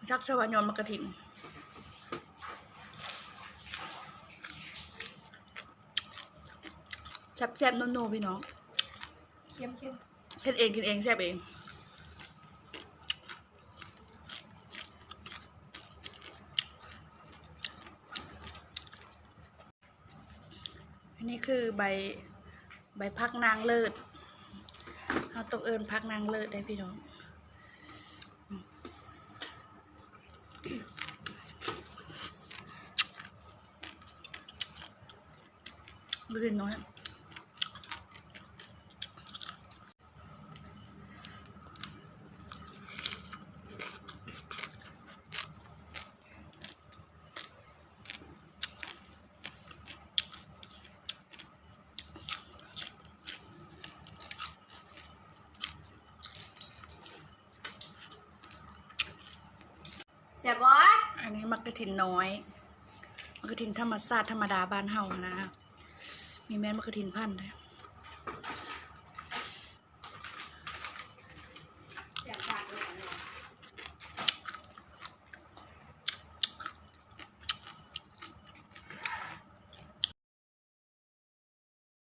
จักสวรรค์ยอมมะกระถิ่นแซ่บๆโน่ๆพี่น้องเข้มเฮ็ดเองกินเองแซ่บเองอันนี้คือใบพักนางเลิศเราต้องเอิญพักนางเลิศได้พี่น้องดูสิน้อยแซ่บบ่ อันนี้มะกระถินน้อยมะกระถินธรรมชาติธรรมดาบ้านเฮานะมีแม่นมะกระถินพันธุ์ด้วย